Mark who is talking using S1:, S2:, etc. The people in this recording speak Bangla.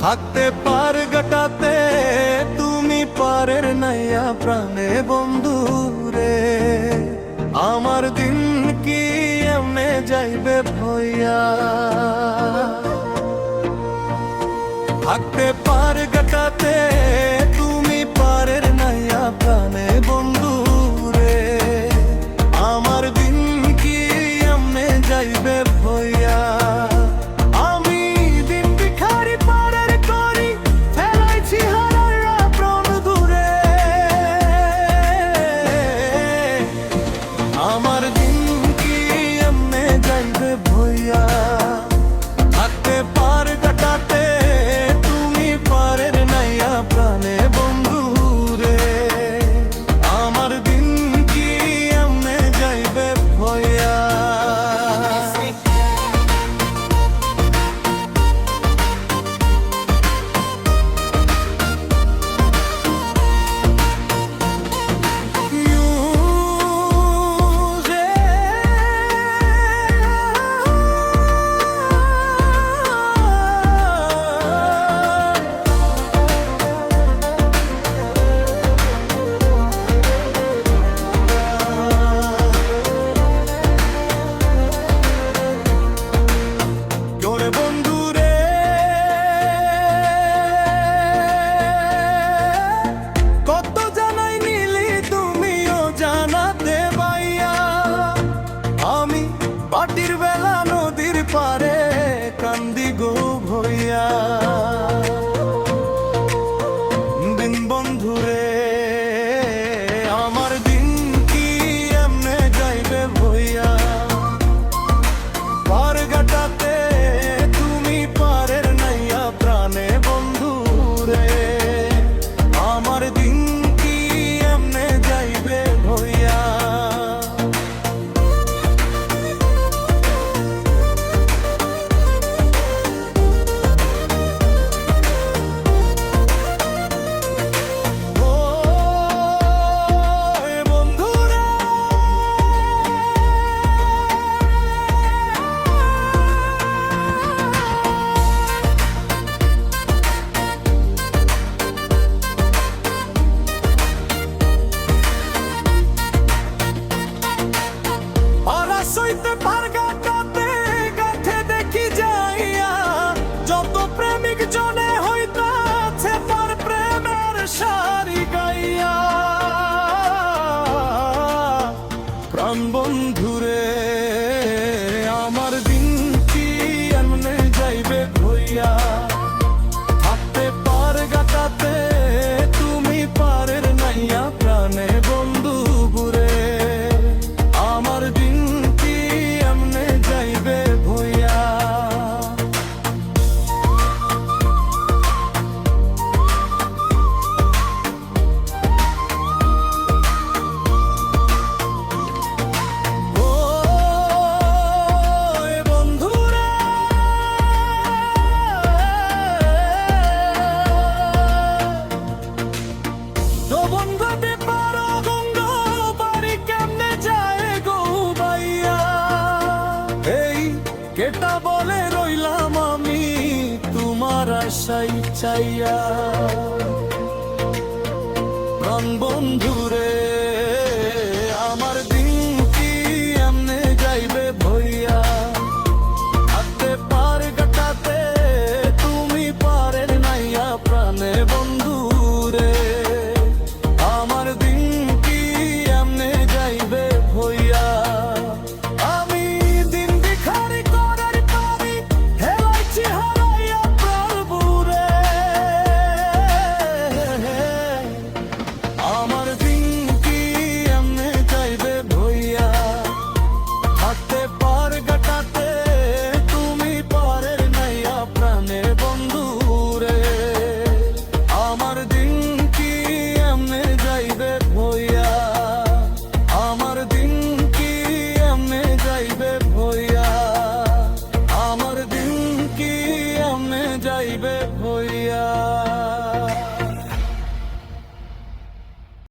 S1: থাকতে পার গাটাতে তুমি পারের নাইয়া প্রাণে বন্ধু রে। আমার দিন কি এমনে যাইবে ভইয়া, থাকতে পার গাটাতে তুমি পারের নাইয়া প্রাণে বন্ধু রে। আমার দিন কি এমনে যাইবে ভইয়া, আমি দিন ভিখারি পারের করি ফেলাইছি হারারা প্রাণ দূরে। আমার দিন কি এমনে যাইবে ভইয়া, থাকতে পার গাটাতে তুমি পারের নাইয়া প্রাণে বন্ধু রে। আমার দিন কি এমনে যাইবে ভইয়া। পাটির বেলা নদীর পারে কান্দি গো ভইয়া, দিন বন্ধুরে আমার দিন কি এমনে যাইবে ভইয়া। পার গাটাতে তুমি পারের নাইয়া প্রাণে বন্ধুরে। আমার দিন কি এমনে যাইবে ভইয়া। সইতে পার গাটাতে গাথে দেখি যাইয়া, যত প্রেমিক জনে হইতাছে পার প্রেমের সারি গাইয়া। প্রাণ বন্ধুরে আমার দিন কি এমনে যাইবে ভইয়া, থাকতে পার গাটাতে তুমি পারের নাইয়া প্রাণে বন্ধু গুরে। আমার দিন যাইবে ভইয়া। ও বন্ধুরা তো বন্ধুতে পারো গঙ্গ বাড়ি কেমনে যায় গো বাইয়া। এই কেটা বলে রইলাম আমি তোমার আশাই চাইয়া। প্রাণ বন্ধুরে